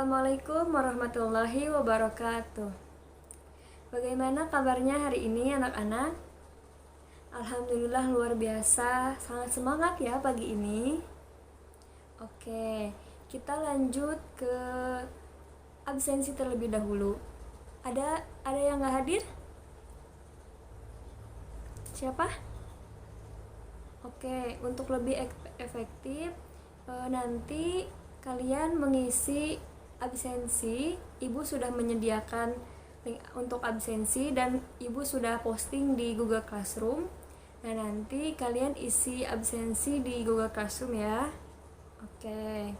Assalamualaikum warahmatullahi wabarakatuh. Bagaimana kabarnya hari ini anak-anak? Alhamdulillah luar biasa, sangat semangat ya pagi ini. Oke, kita lanjut ke absensi terlebih dahulu. Ada yang nggak hadir? Siapa? Oke, untuk lebih efektif, nanti kalian mengisi absensi. Ibu sudah menyediakan link untuk absensi dan ibu sudah posting di Google Classroom. Nah, nanti kalian isi absensi di Google Classroom ya. Oke.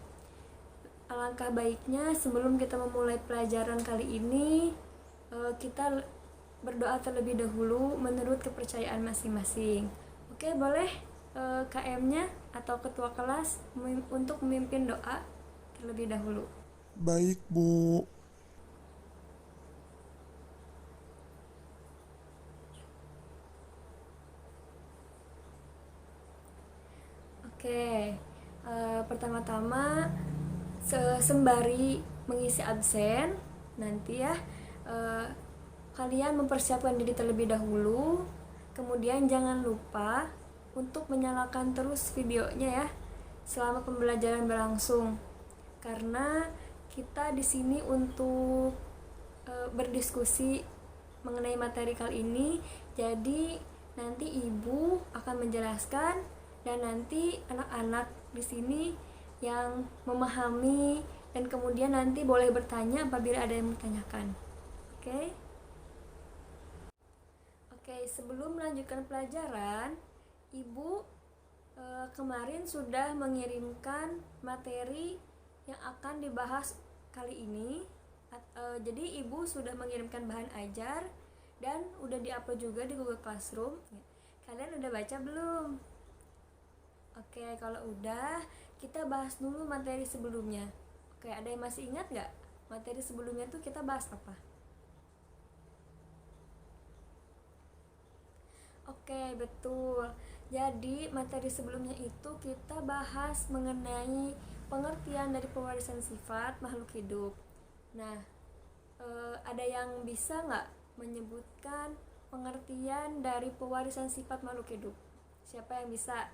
Alangkah baiknya sebelum kita memulai pelajaran kali ini, kita berdoa terlebih dahulu menurut kepercayaan masing-masing. Oke, boleh KM-nya atau ketua kelas untuk memimpin doa terlebih dahulu. Baik, Bu. Oke, pertama-tama sembari mengisi absen, nanti ya kalian mempersiapkan diri terlebih dahulu. Kemudian jangan lupa untuk menyalakan terus videonya ya selama pembelajaran berlangsung. Karena kita di sini untuk berdiskusi mengenai materi kali ini. Jadi nanti ibu akan menjelaskan dan nanti anak-anak di sini yang memahami dan kemudian nanti boleh bertanya apabila ada yang bertanyakan. Oke? Oke, sebelum melanjutkan pelajaran, ibu kemarin sudah mengirimkan materi yang akan dibahas kali ini. Jadi ibu sudah mengirimkan bahan ajar dan udah diupload juga di Google Classroom. Kalian udah baca belum? Oke, kalau udah, kita bahas dulu materi sebelumnya. Oke, ada yang masih ingat nggak? Materi sebelumnya tuh kita bahas apa? Oke, betul. Jadi, materi sebelumnya itu kita bahas mengenai pengertian dari pewarisan sifat makhluk hidup. Nah, ada yang bisa nggak menyebutkan pengertian dari pewarisan sifat makhluk hidup? Siapa yang bisa?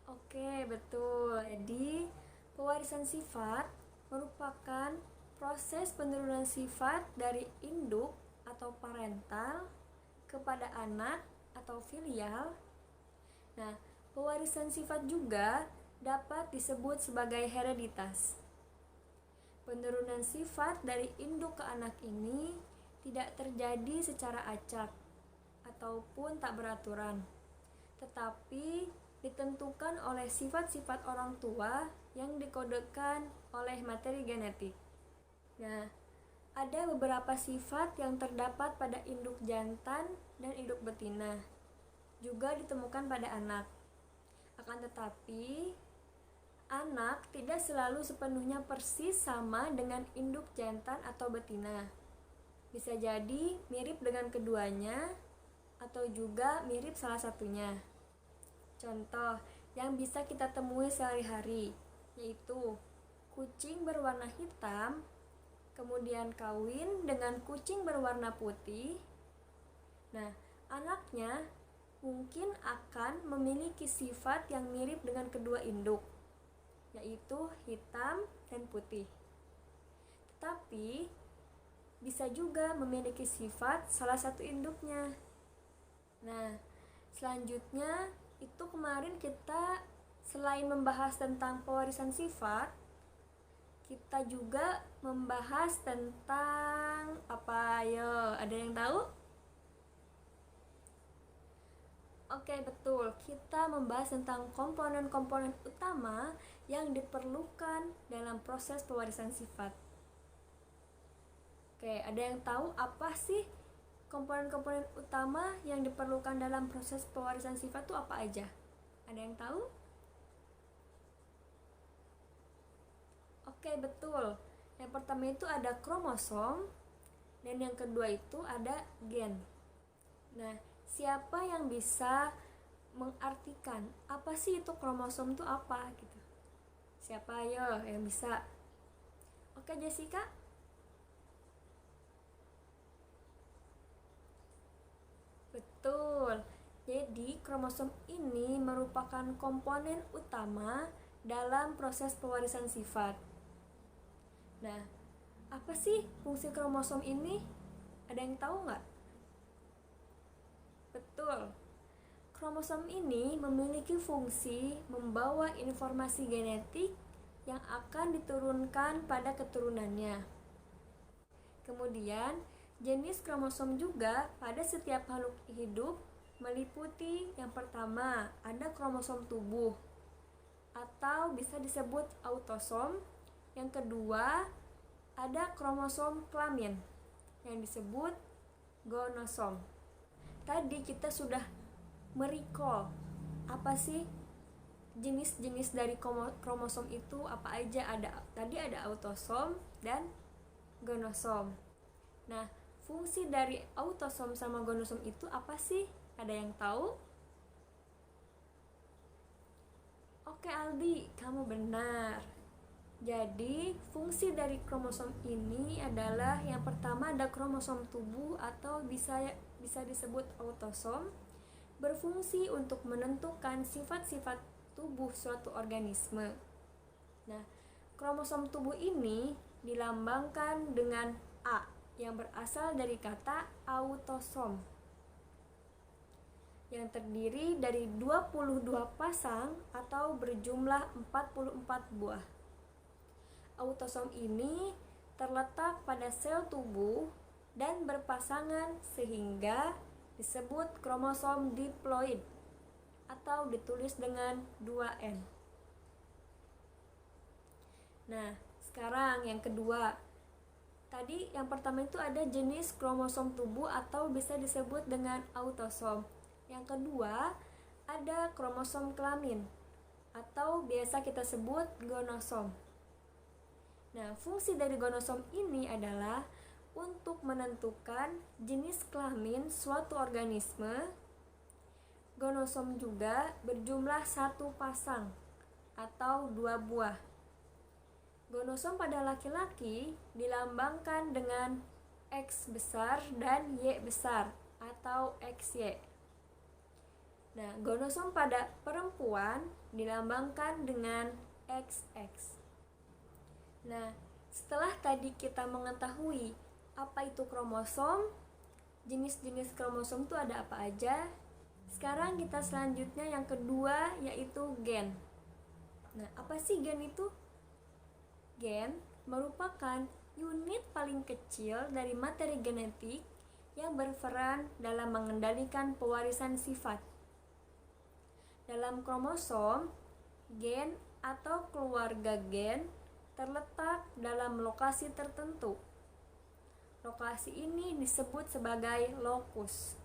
Oke, betul. Jadi, pewarisan sifat merupakan proses penurunan sifat dari induk atau parental kepada anak atau filial. Nah, pewarisan sifat juga dapat disebut sebagai hereditas. Penurunan sifat dari induk ke anak ini tidak terjadi secara acak ataupun tak beraturan, tetapi ditentukan oleh sifat-sifat orang tua yang dikodekan oleh materi genetik. Nah, ada beberapa sifat yang terdapat pada induk jantan dan induk betina, juga ditemukan pada anak. Akan tetapi, anak tidak selalu sepenuhnya persis sama dengan induk jantan atau betina. Bisa jadi mirip dengan keduanya, atau juga mirip salah satunya. Contoh yang bisa kita temui sehari-hari yaitu kucing berwarna hitam kemudian kawin dengan kucing berwarna putih. Nah, anaknya mungkin akan memiliki sifat yang mirip dengan kedua induk, yaitu hitam dan putih. Tetapi bisa juga memiliki sifat salah satu induknya. Nah, selanjutnya itu kemarin kita selain membahas tentang pewarisan sifat, kita juga membahas tentang apa? Ayo, ada yang tahu? Oke, betul. Kita membahas tentang komponen-komponen utama yang diperlukan dalam proses pewarisan sifat. Oke, ada yang tahu apa sih komponen-komponen utama yang diperlukan dalam proses pewarisan sifat itu apa aja? Ada yang tahu? Oke, betul. Yang pertama itu ada kromosom dan yang kedua itu ada gen. Nah, siapa yang bisa mengartikan apa sih itu kromosom itu apa gitu. Siapa ayo yang bisa? Oke, Jessica. Betul. Jadi kromosom ini merupakan komponen utama dalam proses pewarisan sifat. Nah, apa sih fungsi kromosom ini? Ada yang tahu nggak? Betul. Kromosom ini memiliki fungsi membawa informasi genetik yang akan diturunkan pada keturunannya. Kemudian, jenis kromosom juga pada setiap makhluk hidup meliputi yang pertama, ada kromosom tubuh atau bisa disebut autosom. Yang kedua, ada kromosom kelamin yang disebut gonosom. Tadi kita sudah merecall apa sih jenis-jenis dari kromosom itu apa aja. Tadi ada autosom dan gonosom. Nah, fungsi dari autosom sama gonosom itu apa sih? Ada yang tahu? Oke Aldi, kamu benar. Jadi, fungsi dari kromosom ini adalah yang pertama ada kromosom tubuh atau bisa disebut autosom, berfungsi untuk menentukan sifat-sifat tubuh suatu organisme. Nah, kromosom tubuh ini dilambangkan dengan A yang berasal dari kata autosom, yang terdiri dari 22 pasang atau berjumlah 44 buah. Autosom ini terletak pada sel tubuh dan berpasangan sehingga disebut kromosom diploid atau ditulis dengan 2N. Nah, sekarang yang kedua. Tadi yang pertama itu ada jenis kromosom tubuh atau bisa disebut dengan autosom. Yang kedua, ada kromosom kelamin atau biasa kita sebut gonosom. Nah, fungsi dari gonosom ini adalah untuk menentukan jenis kelamin suatu organisme. Gonosom juga berjumlah 1 pasang atau 2 buah. Gonosom pada laki-laki dilambangkan dengan X besar dan Y besar atau XY. Nah, gonosom pada perempuan dilambangkan dengan XX. Nah, setelah tadi kita mengetahui apa itu kromosom, jenis-jenis kromosom itu ada apa aja, sekarang kita selanjutnya yang kedua yaitu gen. Nah, apa sih gen itu? Gen merupakan unit paling kecil dari materi genetik yang berperan dalam mengendalikan pewarisan sifat. Dalam kromosom, gen atau keluarga gen terletak dalam lokasi tertentu. Lokasi ini disebut sebagai lokus.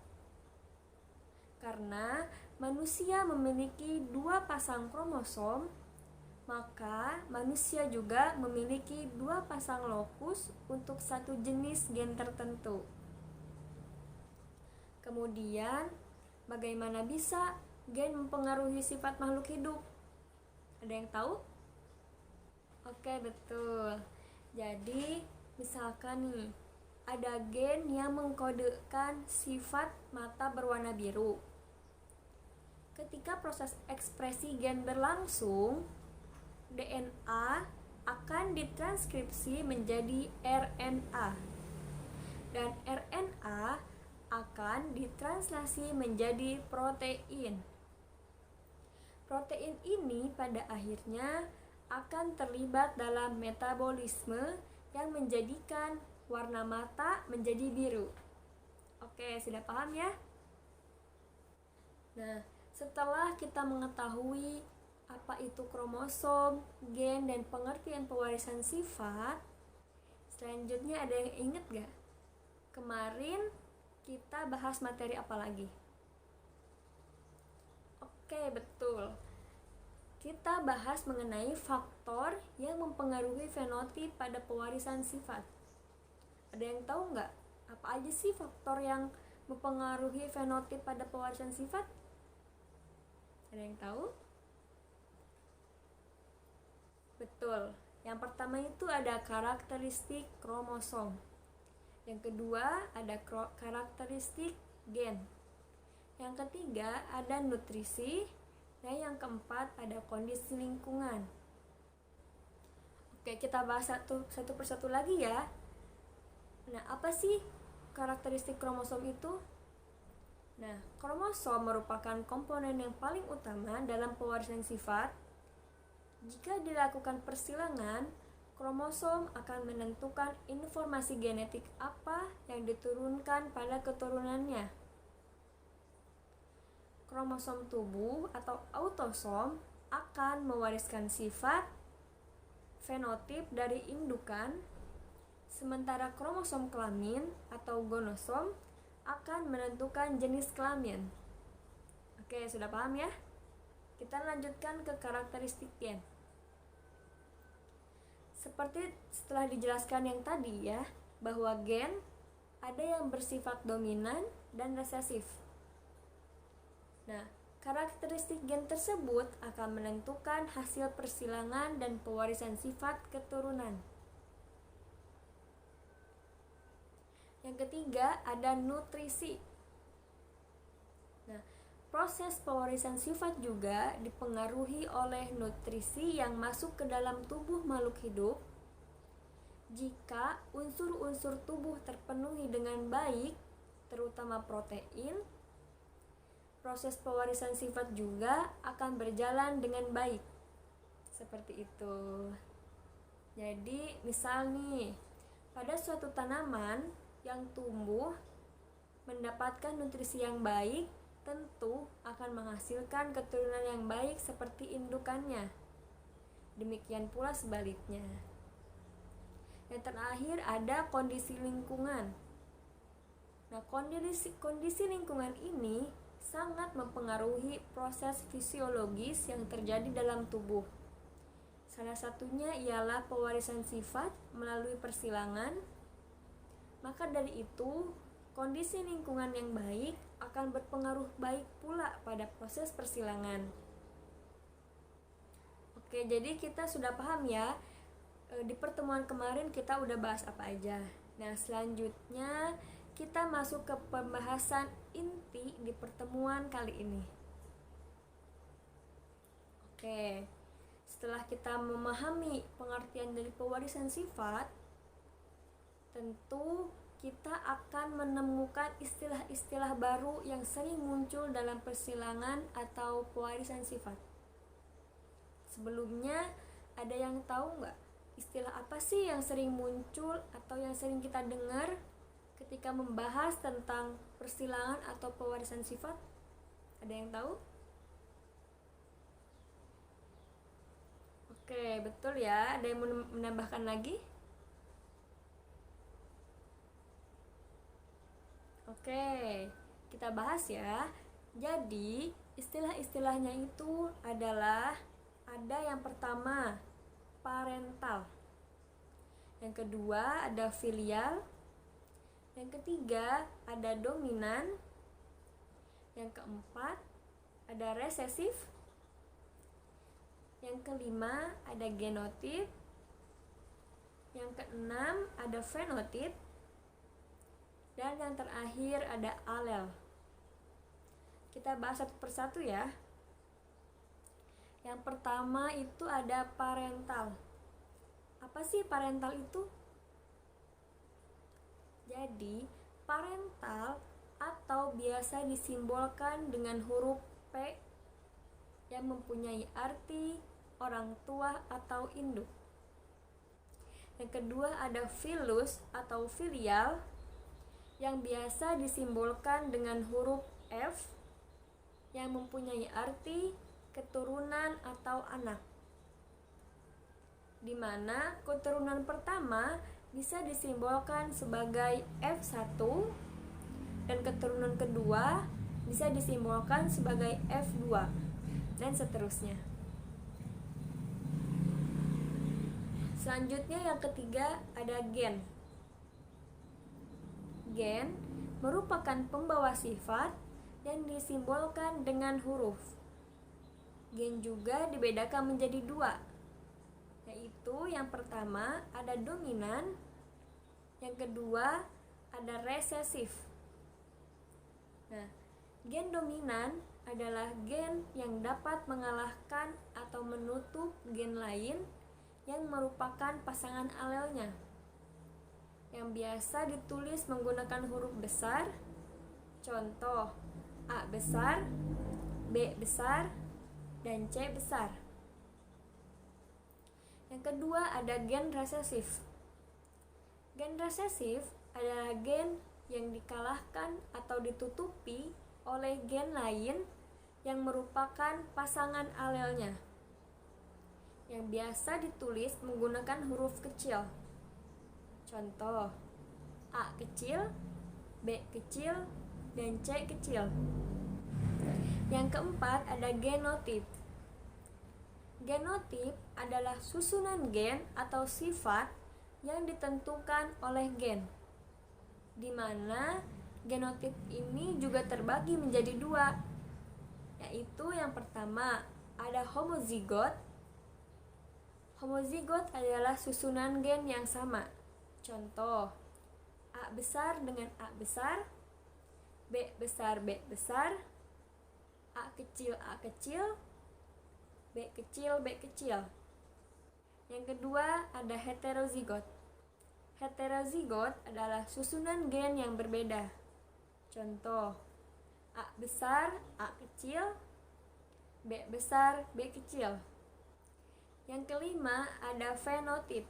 Karena manusia memiliki 2 pasang kromosom, maka manusia juga memiliki 2 pasang lokus untuk satu jenis gen tertentu. Kemudian, bagaimana bisa gen mempengaruhi sifat makhluk hidup? Ada yang tahu? Oke, betul. Jadi, misalkan nih, ada gen yang mengkodekan sifat mata berwarna biru. Ketika proses ekspresi gen berlangsung, DNA akan ditranskripsi menjadi RNA. Dan RNA akan ditranslasi menjadi protein. Protein ini pada akhirnya akan terlibat dalam metabolisme yang menjadikan warna mata menjadi biru. Oke, sudah paham ya? Nah, setelah kita mengetahui apa itu kromosom, gen, dan pengertian pewarisan sifat, selanjutnya ada yang ingat gak? Kemarin kita bahas materi apa lagi? Oke, betul. Kita bahas mengenai faktor yang mempengaruhi fenotip pada pewarisan sifat. Ada yang tahu nggak? Apa aja sih faktor yang mempengaruhi fenotip pada pewarisan sifat? Ada yang tahu? Betul. Yang pertama itu ada karakteristik kromosom. Yang kedua ada karakteristik gen. Yang ketiga ada nutrisi. Dan yang keempat ada kondisi lingkungan. Oke, kita bahas satu persatu lagi ya. Nah, apa sih karakteristik kromosom itu? Nah, kromosom merupakan komponen yang paling utama dalam pewarisan sifat. Jika dilakukan persilangan, kromosom akan menentukan informasi genetik apa yang diturunkan pada keturunannya. Kromosom tubuh atau autosom akan mewariskan sifat fenotip dari indukan, sementara kromosom kelamin atau gonosom akan menentukan jenis kelamin. Oke, sudah paham ya? Kita lanjutkan ke karakteristik gen. Seperti setelah dijelaskan yang tadi ya, bahwa gen ada yang bersifat dominan dan resesif. Nah, karakteristik gen tersebut akan menentukan hasil persilangan dan pewarisan sifat keturunan. Yang ketiga ada nutrisi. Nah, proses pewarisan sifat juga dipengaruhi oleh nutrisi yang masuk ke dalam tubuh makhluk hidup. Jika unsur-unsur tubuh terpenuhi dengan baik, terutama protein, proses pewarisan sifat juga akan berjalan dengan baik. Seperti itu. Jadi, misal nih, pada suatu tanaman yang tumbuh mendapatkan nutrisi yang baik, tentu akan menghasilkan keturunan yang baik seperti indukannya. Demikian pula sebaliknya. Yang terakhir ada kondisi lingkungan. Nah, kondisi lingkungan ini sangat mempengaruhi proses fisiologis yang terjadi dalam tubuh. Salah satunya ialah pewarisan sifat melalui persilangan. Maka dari itu, kondisi lingkungan yang baik akan berpengaruh baik pula pada proses persilangan. Oke, jadi kita sudah paham ya. Di pertemuan kemarin kita udah bahas apa aja. Nah, selanjutnya kita masuk ke pembahasan inti di pertemuan kali ini. Oke, setelah kita memahami pengertian dari pewarisan sifat, tentu kita akan menemukan istilah-istilah baru yang sering muncul dalam persilangan atau pewarisan sifat. Sebelumnya, ada yang tahu nggak istilah apa sih yang sering muncul atau yang sering kita dengar ketika membahas tentang persilangan atau pewarisan sifat? Ada yang tahu? Oke, betul ya. Ada yang menambahkan lagi? Oke, kita bahas ya. Jadi, istilah-istilahnya itu adalah ada yang pertama, parental. Yang kedua, ada filial. Yang ketiga, ada dominan. Yang keempat, ada resesif. Yang kelima, ada genotip. Yang keenam, ada fenotip. Dan yang terakhir ada alel. Kita bahas satu persatu ya. Yang pertama itu ada parental. Apa sih parental itu? Jadi, parental atau biasa disimbolkan dengan huruf P yang mempunyai arti orang tua atau induk. Yang kedua ada filus atau filial yang biasa disimbolkan dengan huruf F yang mempunyai arti keturunan atau anak, di mana keturunan pertama bisa disimbolkan sebagai F1 dan keturunan kedua bisa disimbolkan sebagai F2 dan seterusnya. Selanjutnya yang ketiga ada gen. Gen merupakan pembawa sifat yang disimbolkan dengan huruf. gen juga dibedakan menjadi dua, yaitu yang pertama ada dominan, yang kedua ada resesif. Nah, gen dominan adalah gen yang dapat mengalahkan atau menutup gen lain yang merupakan pasangan alelnya, yang biasa ditulis menggunakan huruf besar. Contoh, A besar, B besar, dan C besar. Yang kedua ada gen resesif. Gen resesif adalah gen yang dikalahkan atau ditutupi oleh gen lain yang merupakan pasangan alelnya, yang biasa ditulis menggunakan huruf kecil. Contoh, A kecil, B kecil, dan C kecil. Yang keempat ada genotip. Genotip adalah susunan gen atau sifat yang ditentukan oleh gen, di mana genotip ini juga terbagi menjadi dua, yaitu yang pertama ada homozigot. Homozigot adalah susunan gen yang sama. Contoh, A besar dengan A besar, B besar B besar, A kecil B kecil. Yang kedua ada heterozigot. Heterozigot adalah susunan gen yang berbeda. Contoh, A besar A kecil, B besar B kecil. Yang kelima ada fenotip.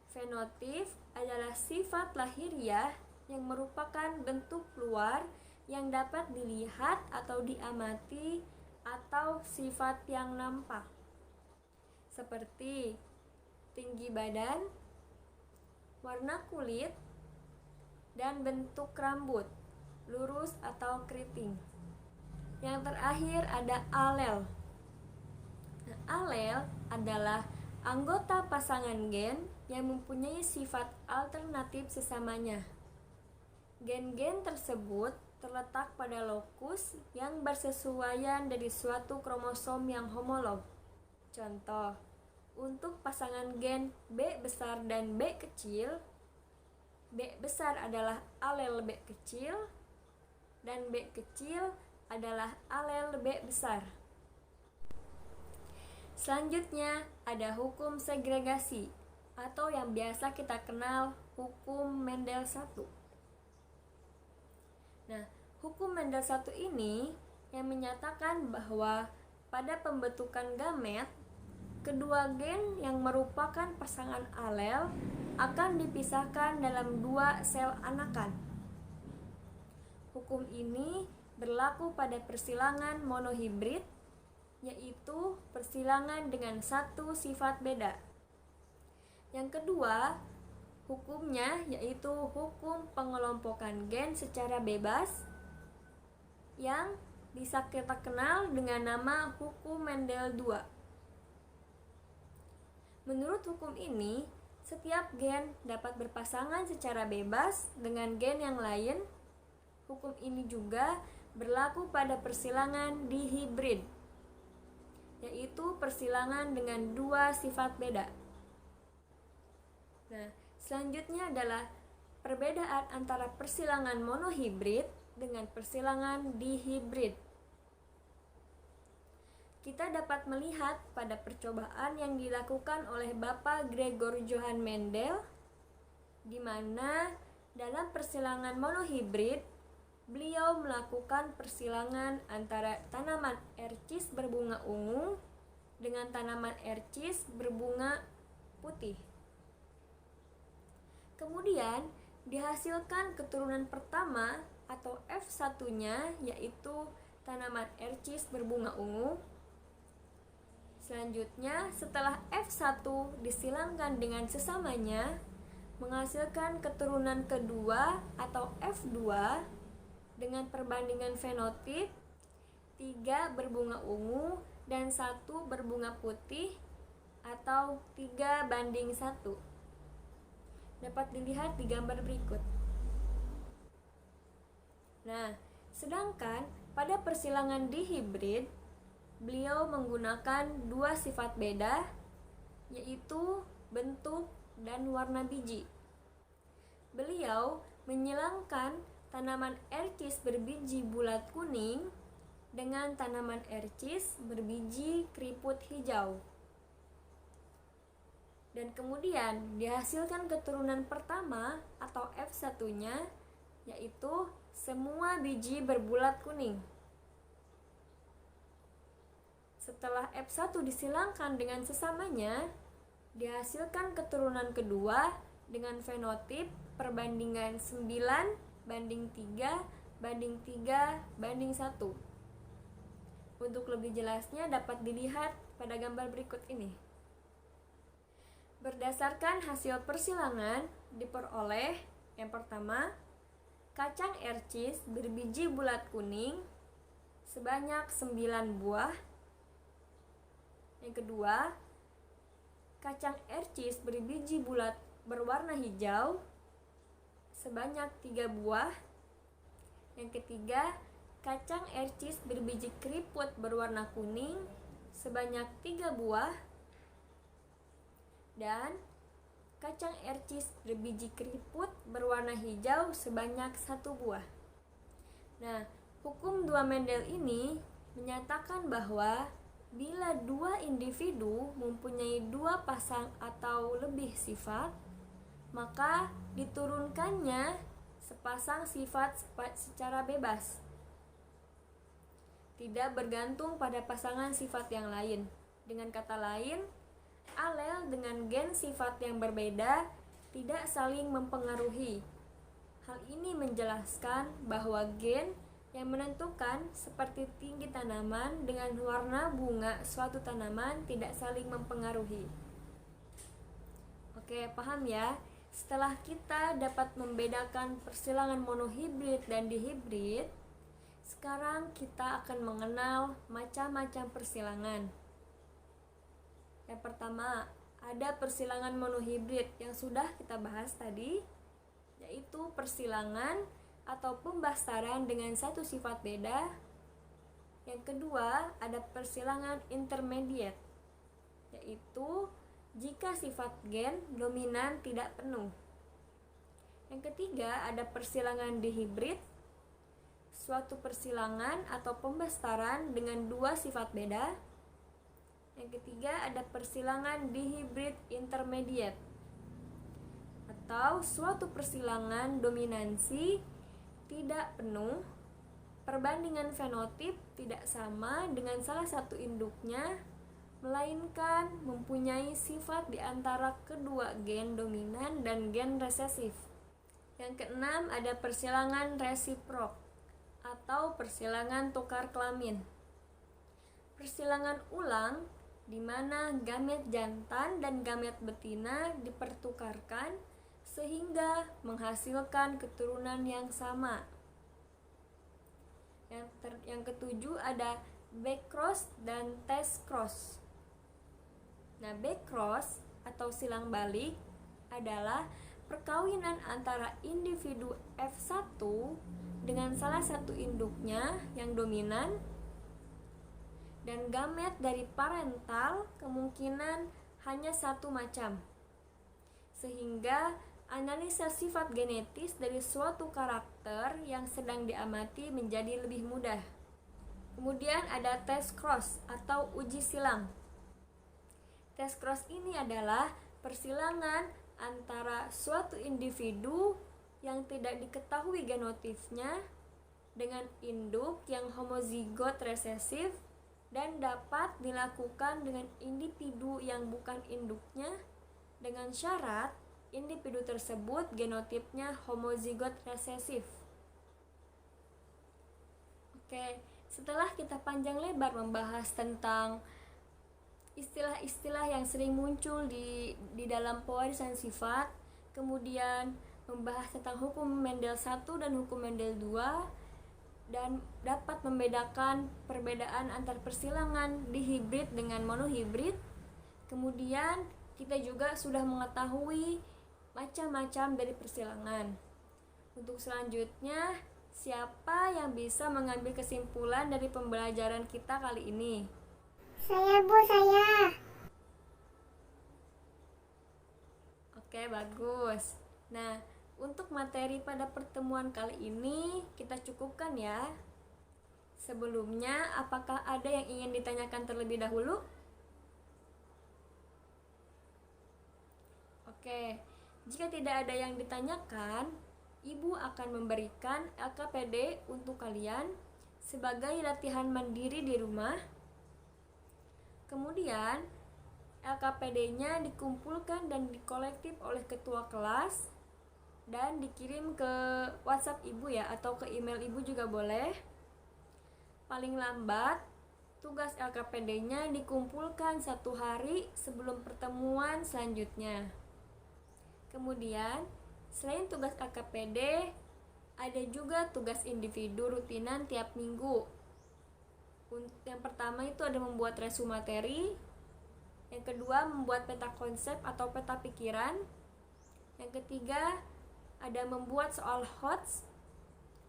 Fenotip adalah sifat lahiriah yang merupakan bentuk luar yang dapat dilihat atau diamati atau sifat yang nampak, seperti tinggi badan, warna kulit, dan bentuk rambut, lurus atau keriting. Yang terakhir ada alel. Nah, alel adalah anggota pasangan gen yang mempunyai sifat alternatif sesamanya. Gen-gen tersebut terletak pada lokus yang bersesuaian dari suatu kromosom yang homolog. Contoh, untuk pasangan gen B besar dan B kecil, B besar adalah alel B kecil dan B kecil adalah alel B besar. Selanjutnya ada hukum segregasi atau yang biasa kita kenal hukum Mendel 1. Nah, hukum Mendel 1 ini yang menyatakan bahwa pada pembentukan gamet, kedua gen yang merupakan pasangan alel akan dipisahkan dalam dua sel anakan. Hukum ini berlaku pada persilangan monohibrid, yaitu persilangan dengan satu sifat beda. Yang kedua, hukumnya yaitu hukum pengelompokan gen secara bebas yang bisa kita kenal dengan nama hukum Mendel 2. Menurut hukum ini, setiap gen dapat berpasangan secara bebas dengan gen yang lain. Hukum ini juga berlaku pada persilangan dihibrid, yaitu persilangan dengan dua sifat beda. Nah, selanjutnya adalah perbedaan antara persilangan monohibrid dengan persilangan dihibrid. Kita dapat melihat pada percobaan yang dilakukan oleh Bapak Gregor Johann Mendel, di mana dalam persilangan monohibrid, beliau melakukan persilangan antara tanaman ercis berbunga ungu dengan tanaman ercis berbunga putih. Kemudian dihasilkan keturunan pertama atau F1-nya, yaitu tanaman ercis berbunga ungu. Selanjutnya, setelah F1 disilangkan dengan sesamanya, menghasilkan keturunan kedua atau F2 dengan perbandingan fenotip 3 berbunga ungu dan 1 berbunga putih atau 3:1. Dapat dilihat di gambar berikut. Nah, sedangkan pada persilangan dihibrid, beliau menggunakan dua sifat beda, yaitu bentuk dan warna biji. Beliau menyilangkan tanaman ercis berbiji bulat kuning dengan tanaman ercis berbiji keriput hijau. Dan kemudian dihasilkan keturunan pertama atau F1-nya, yaitu semua biji berbulat kuning. Setelah F1 disilangkan dengan sesamanya, dihasilkan keturunan kedua dengan fenotip perbandingan 9:3:3:1. Untuk lebih jelasnya dapat dilihat pada gambar berikut ini. Berdasarkan hasil persilangan diperoleh yang pertama, kacang ercis berbiji bulat kuning sebanyak 9 buah. Yang kedua, kacang ercis berbiji bulat berwarna hijau sebanyak 3 buah. Yang ketiga, kacang ercis berbiji keriput berwarna kuning sebanyak 3 buah. Dan kacang ercis berbiji keriput berwarna hijau sebanyak 1 buah. Nah, hukum 2 Mendel ini menyatakan bahwa bila dua individu mempunyai dua pasang atau lebih sifat, maka diturunkannya sepasang sifat secara bebas, tidak bergantung pada pasangan sifat yang lain. Dengan kata lain, alel dengan gen sifat yang berbeda tidak saling mempengaruhi. Hal ini menjelaskan bahwa gen yang menentukan seperti tinggi tanaman dengan warna bunga suatu tanaman tidak saling mempengaruhi. Oke, paham ya? Setelah kita dapat membedakan persilangan monohibrid dan dihibrid, sekarang kita akan mengenal macam-macam persilangan. Yang pertama, ada persilangan monohibrid yang sudah kita bahas tadi, yaitu persilangan atau pembastaran dengan satu sifat beda. Yang kedua, ada persilangan intermediate, yaitu jika sifat gen dominan tidak penuh. Yang ketiga, ada persilangan dihibrid, suatu persilangan atau pembastaran dengan dua sifat beda. Yang ketiga, ada persilangan dihibrid intermediate, atau suatu persilangan dominansi tidak penuh, perbandingan fenotip tidak sama dengan salah satu induknya, melainkan mempunyai sifat di antara kedua gen dominan dan gen resesif. Yang keenam, ada persilangan resiprok atau persilangan tukar kelamin. Persilangan ulang di mana gamet jantan dan gamet betina dipertukarkan sehingga menghasilkan keturunan yang sama. Yang ketujuh, ada backcross dan test cross. Nah, backcross atau silang balik adalah perkawinan antara individu F1 dengan salah satu induknya yang dominan, dan gamet dari parental kemungkinan hanya satu macam, sehingga analisa sifat genetis dari suatu karakter yang sedang diamati menjadi lebih mudah. Kemudian ada test cross atau uji silang. Test cross ini adalah persilangan antara suatu individu yang tidak diketahui genotipnya dengan induk yang homozigot resesif dan dapat dilakukan dengan individu yang bukan induknya dengan syarat individu tersebut genotipnya homozigot resesif. Oke, setelah kita panjang lebar membahas tentang istilah-istilah yang sering muncul di dalam pewarisan sifat, kemudian membahas tentang hukum Mendel 1 dan hukum Mendel 2, dan dapat membedakan perbedaan antar persilangan dihibrid dengan monohibrid. Kemudian kita juga sudah mengetahui macam-macam dari persilangan. Untuk selanjutnya, siapa yang bisa mengambil kesimpulan dari pembelajaran kita kali ini? Saya, Bu, saya. Oke, bagus. Nah, untuk materi pada pertemuan kali ini kita cukupkan ya. Sebelumnya, apakah ada yang ingin ditanyakan terlebih dahulu? Oke, jika tidak ada yang ditanyakan, Ibu akan memberikan LKPD untuk kalian sebagai latihan mandiri di rumah. Kemudian, LKPD-nya dikumpulkan dan dikolektif oleh ketua kelas dan dikirim ke WhatsApp Ibu ya, atau ke email Ibu juga boleh. Paling lambat, tugas LKPD-nya dikumpulkan 1 hari sebelum pertemuan selanjutnya. Kemudian, selain tugas LKPD, ada juga tugas individu rutinan tiap minggu. Yang pertama itu ada membuat resume materi. Yang kedua, membuat peta konsep atau peta pikiran. Yang ketiga, ada membuat soal HOTS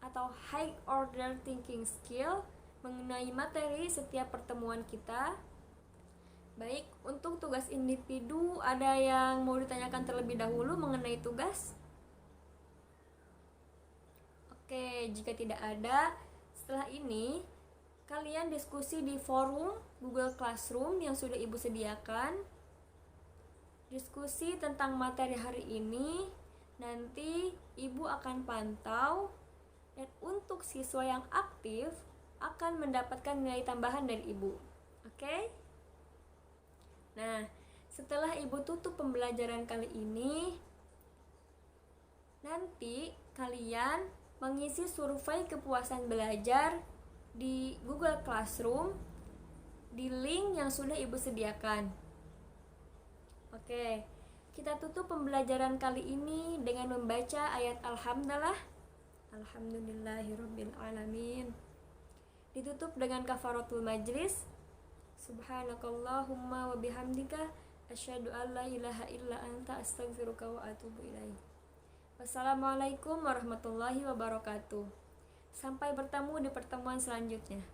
atau High Order Thinking Skill mengenai materi setiap pertemuan kita. Baik, untuk tugas individu ada yang mau ditanyakan terlebih dahulu mengenai tugas? Oke, jika tidak ada, setelah ini kalian diskusi di forum Google Classroom yang sudah Ibu sediakan. Diskusi tentang materi hari ini, nanti Ibu akan pantau, dan untuk siswa yang aktif akan mendapatkan nilai tambahan dari Ibu. Oke? Nah, setelah Ibu tutup pembelajaran kali ini, nanti kalian mengisi survei kepuasan belajar di Google Classroom di link yang sudah Ibu sediakan. Oke, kita tutup pembelajaran kali ini dengan membaca ayat Alhamdulillah. Alhamdulillahirabbil alamin. Ditutup dengan kafaratul majlis. Subhanakallahumma wa bihamdika asyhadu an la ilaha illa anta astaghfiruka wa atubu ilaik. Wassalamualaikum warahmatullahi wabarakatuh. Sampai bertemu di pertemuan selanjutnya.